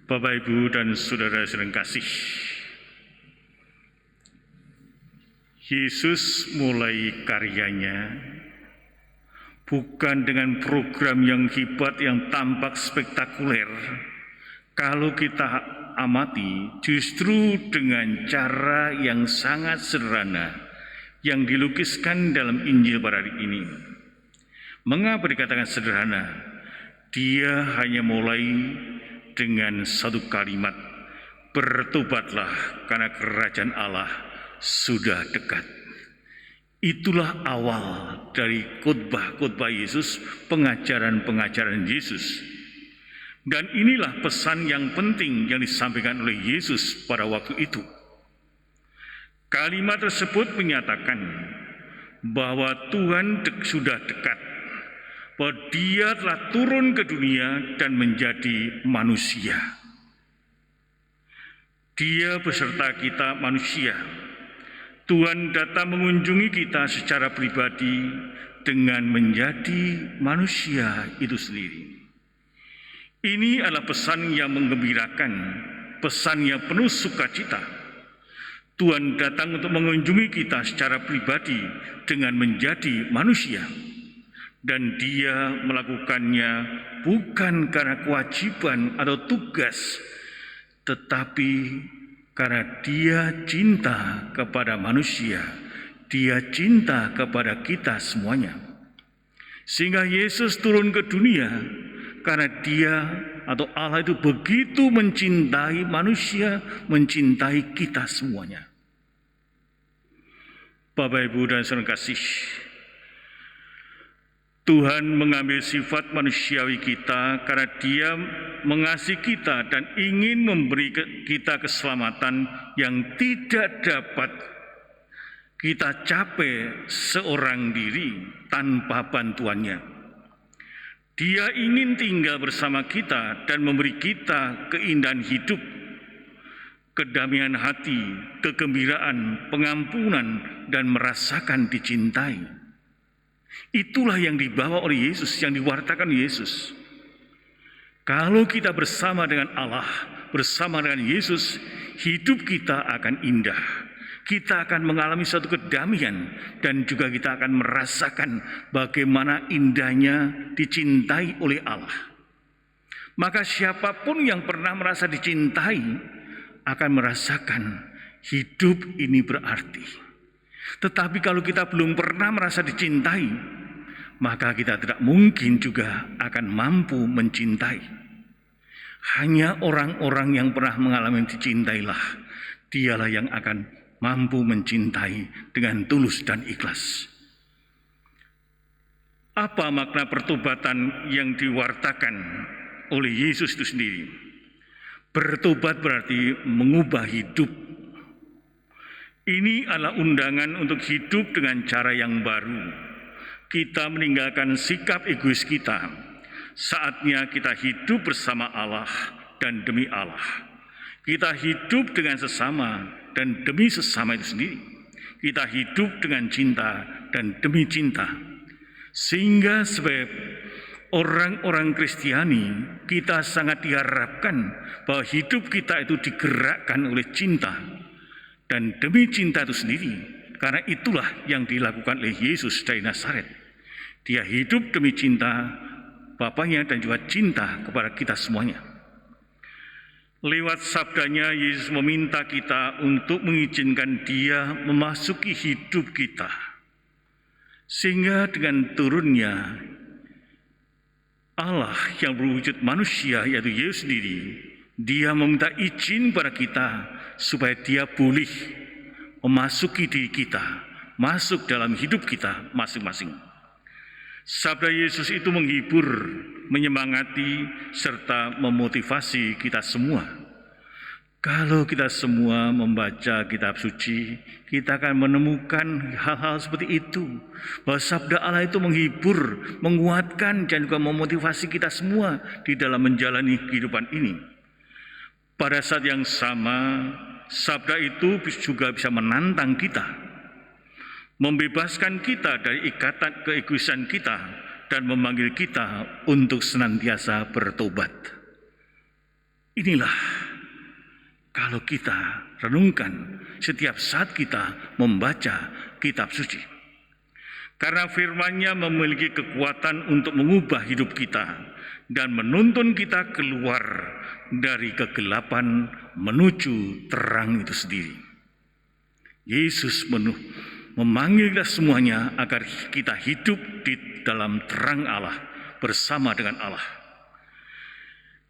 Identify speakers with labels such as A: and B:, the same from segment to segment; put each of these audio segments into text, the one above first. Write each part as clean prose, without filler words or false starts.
A: Bapak, Ibu, dan saudara-saudara kasih, Yesus mulai karyanya bukan dengan program yang hebat yang tampak spektakuler. Kalau kita amati, justru dengan cara yang sangat sederhana yang dilukiskan dalam Injil pada hari ini. Mengapa dikatakan sederhana? Dia hanya mulai dengan satu kalimat, bertobatlah karena kerajaan Allah sudah dekat. Itulah awal dari khotbah-khotbah Yesus, pengajaran-pengajaran Yesus. Dan inilah pesan yang penting yang disampaikan oleh Yesus pada waktu itu. Kalimat tersebut menyatakan bahwa Tuhan sudah dekat, bahwa Dia telah turun ke dunia dan menjadi manusia. Dia beserta kita manusia. Tuhan datang mengunjungi kita secara pribadi dengan menjadi manusia itu sendiri. Ini adalah pesan yang menggembirakan, pesan yang penuh sukacita. Tuhan datang untuk mengunjungi kita secara pribadi dengan menjadi manusia. Dan Dia melakukannya bukan karena kewajiban atau tugas, tetapi karena Dia cinta kepada manusia, Dia cinta kepada kita semuanya. Sehingga Yesus turun ke dunia karena Dia atau Allah itu begitu mencintai manusia, mencintai kita semuanya. Bapak, Ibu, dan saudara kasih, Tuhan mengambil sifat manusiawi kita karena Dia mengasihi kita dan ingin memberi kita keselamatan yang tidak dapat kita capai seorang diri tanpa bantuannya. Dia ingin tinggal bersama kita dan memberi kita keindahan hidup, kedamaian hati, kegembiraan, pengampunan, dan merasakan dicintai. Itulah yang dibawa oleh Yesus, yang diwartakan Yesus. Kalau kita bersama dengan Allah, bersama dengan Yesus, hidup kita akan indah. Kita akan mengalami suatu kedamaian dan juga kita akan merasakan bagaimana indahnya dicintai oleh Allah. Maka siapapun yang pernah merasa dicintai akan merasakan hidup ini berarti. Tetapi kalau kita belum pernah merasa dicintai, maka kita tidak mungkin juga akan mampu mencintai. Hanya orang-orang yang pernah mengalami dicintailah, dialah yang akan mampu mencintai dengan tulus dan ikhlas. Apa makna pertobatan yang diwartakan oleh Yesus itu sendiri? Bertobat berarti mengubah hidup. Ini adalah undangan untuk hidup dengan cara yang baru. Kita meninggalkan sikap egois kita. Saatnya kita hidup bersama Allah dan demi Allah. Kita hidup dengan sesama dan demi sesama itu sendiri. Kita hidup dengan cinta dan demi cinta. Sehingga sebagai orang-orang Kristiani, kita sangat diharapkan bahwa hidup kita itu digerakkan oleh cinta dan demi cinta itu sendiri. Karena itulah yang dilakukan oleh Yesus dari Nazaret. Dia hidup demi cinta Bapaknya dan juga cinta kepada kita semuanya. Lewat sabdanya, Yesus meminta kita untuk mengizinkan Dia memasuki hidup kita. Sehingga dengan turunnya Allah yang berwujud manusia, yaitu Yesus sendiri, Dia meminta izin pada kita supaya Dia boleh memasuki diri kita, masuk dalam hidup kita masing-masing. Sabda Yesus itu menghibur, menyemangati, serta memotivasi kita semua. Kalau kita semua membaca kitab suci, kita akan menemukan hal-hal seperti itu. Bahwa sabda Allah itu menghibur, menguatkan, dan juga memotivasi kita semua di dalam menjalani kehidupan ini. Pada saat yang sama, sabda itu juga bisa menantang kita, membebaskan kita dari ikatan keegoisan kita dan memanggil kita untuk senantiasa bertobat. Inilah kalau kita renungkan setiap saat kita membaca kitab suci. Karena firman-Nya memiliki kekuatan untuk mengubah hidup kita dan menuntun kita keluar dari kegelapan menuju terang itu sendiri. Yesus memanggil kita semuanya agar kita hidup di dalam terang Allah bersama dengan Allah.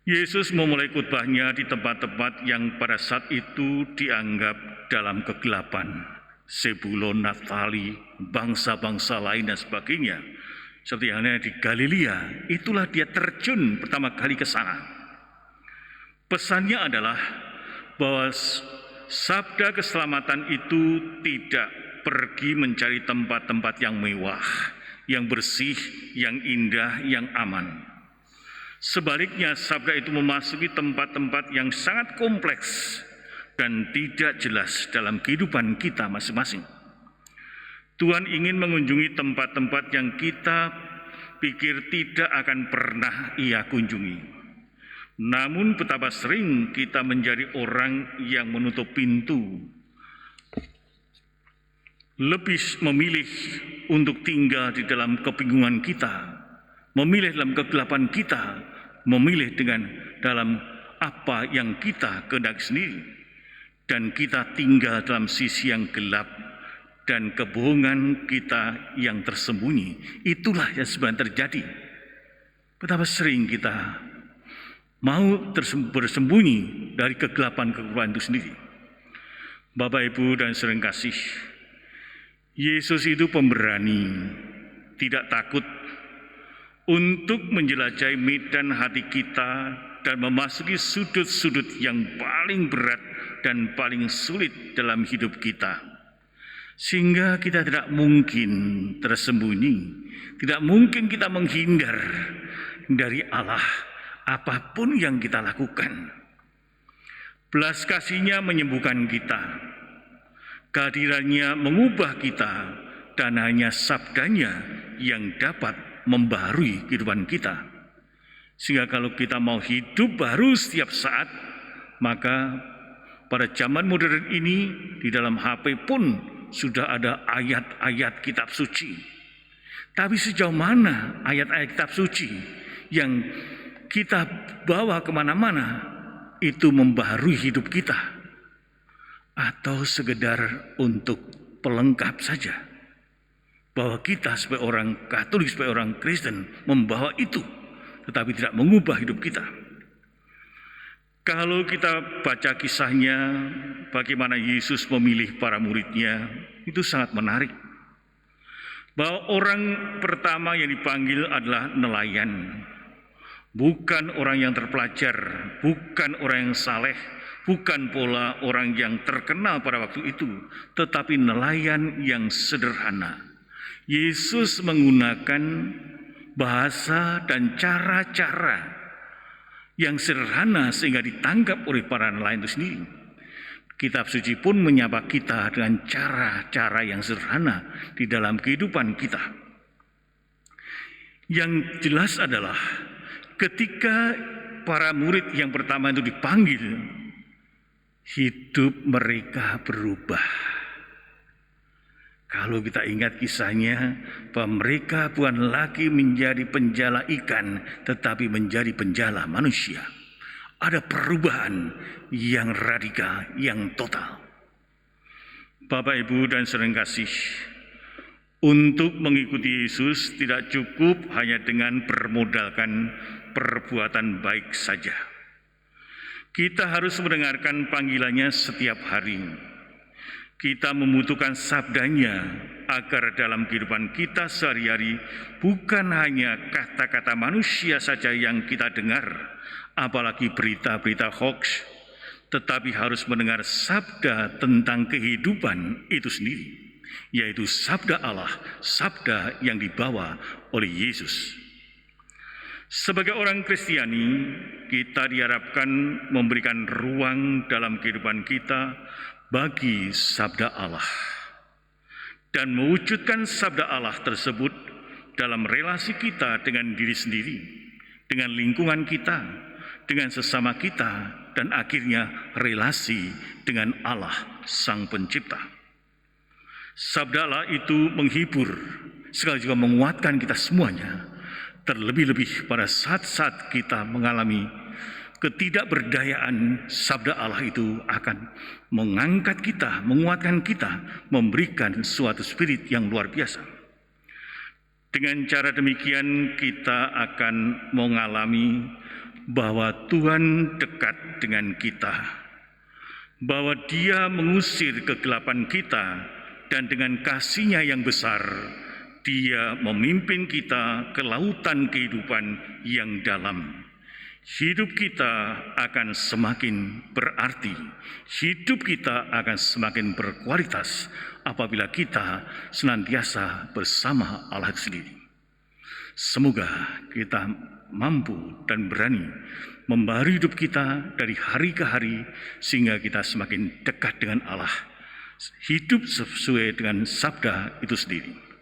A: Yesus memulai khotbahnya di tempat-tempat yang pada saat itu dianggap dalam kegelapan. Zebulon, Naftali, bangsa-bangsa lain dan sebagainya. Seperti halnya di Galilea, itulah dia terjun pertama kali ke sana. Pesannya adalah bahwa sabda keselamatan itu tidak pergi mencari tempat-tempat yang mewah, yang bersih, yang indah, yang aman. Sebaliknya, sabda itu memasuki tempat-tempat yang sangat kompleks dan tidak jelas dalam kehidupan kita masing-masing. Tuhan ingin mengunjungi tempat-tempat yang kita pikir tidak akan pernah Ia kunjungi. Namun betapa sering kita menjadi orang yang menutup pintu, lebih memilih untuk tinggal di dalam kebingungan kita, memilih dalam kegelapan kita, memilih dalam apa yang kita kehendaki sendiri. Dan kita tinggal dalam sisi yang gelap dan kebohongan kita yang tersembunyi. Itulah yang sebenarnya terjadi. Betapa sering kita mau bersembunyi dari kegelapan-kegelapan itu sendiri. Bapak, Ibu, dan saudara kasih, Yesus itu pemberani, tidak takut untuk menjelajahi medan hati kita dan memasuki sudut-sudut yang paling berat dan paling sulit dalam hidup kita. Sehingga kita tidak mungkin tersembunyi, tidak mungkin kita menghindar dari Allah apapun yang kita lakukan. Belas kasih-Nya menyembuhkan kita, kehadiran-Nya mengubah kita, dan hanya sabda-Nya yang dapat membaharui kehidupan kita. Sehingga kalau kita mau hidup baru setiap saat, maka pada zaman modern ini di dalam HP pun sudah ada ayat-ayat kitab suci. Tapi sejauh mana ayat-ayat kitab suci yang kita bawa kemana-mana itu membaharui hidup kita? Atau sekedar untuk pelengkap saja? Bahwa kita sebagai orang Katolik, sebagai orang Kristen membawa itu, tetapi tidak mengubah hidup kita. Kalau kita baca kisahnya, bagaimana Yesus memilih para murid-Nya, itu sangat menarik. Bahwa orang pertama yang dipanggil adalah nelayan. Bukan orang yang terpelajar, bukan orang yang saleh, bukan pula orang yang terkenal pada waktu itu, tetapi nelayan yang sederhana. Yesus menggunakan bahasa dan cara-cara yang sederhana sehingga ditangkap oleh para nelayan itu sendiri. Kitab suci pun menyapa kita dengan cara-cara yang sederhana di dalam kehidupan kita. Yang jelas adalah ketika para murid yang pertama itu dipanggil, hidup mereka berubah. Kalau kita ingat kisahnya, bahwa mereka bukan lagi menjadi penjala ikan, tetapi menjadi penjala manusia. Ada perubahan yang radikal, yang total. Bapak, Ibu, dan saudara kasih, untuk mengikuti Yesus tidak cukup hanya dengan bermodalkan perbuatan baik saja. Kita harus mendengarkan panggilannya setiap hari. Kita membutuhkan sabdanya agar dalam kehidupan kita sehari-hari bukan hanya kata-kata manusia saja yang kita dengar, apalagi berita-berita hoax, tetapi harus mendengar sabda tentang kehidupan itu sendiri, yaitu sabda Allah, sabda yang dibawa oleh Yesus. Sebagai orang Kristiani, kita diharapkan memberikan ruang dalam kehidupan kita bagi sabda Allah dan mewujudkan sabda Allah tersebut dalam relasi kita dengan diri sendiri, dengan lingkungan kita, dengan sesama kita, dan akhirnya relasi dengan Allah Sang Pencipta. Sabda Allah itu menghibur, sekali juga menguatkan kita semuanya, terlebih-lebih pada saat-saat kita mengalami ketidakberdayaan. Sabda Allah itu akan mengangkat kita, menguatkan kita, memberikan suatu spirit yang luar biasa. Dengan cara demikian kita akan mengalami bahwa Tuhan dekat dengan kita, bahwa Dia mengusir kegelapan kita, dan dengan kasih-Nya yang besar, Dia memimpin kita ke lautan kehidupan yang dalam. Hidup kita akan semakin berarti, hidup kita akan semakin berkualitas apabila kita senantiasa bersama Allah sendiri. Semoga kita mampu dan berani membaharui hidup kita dari hari ke hari sehingga kita semakin dekat dengan Allah, hidup sesuai dengan sabda itu sendiri.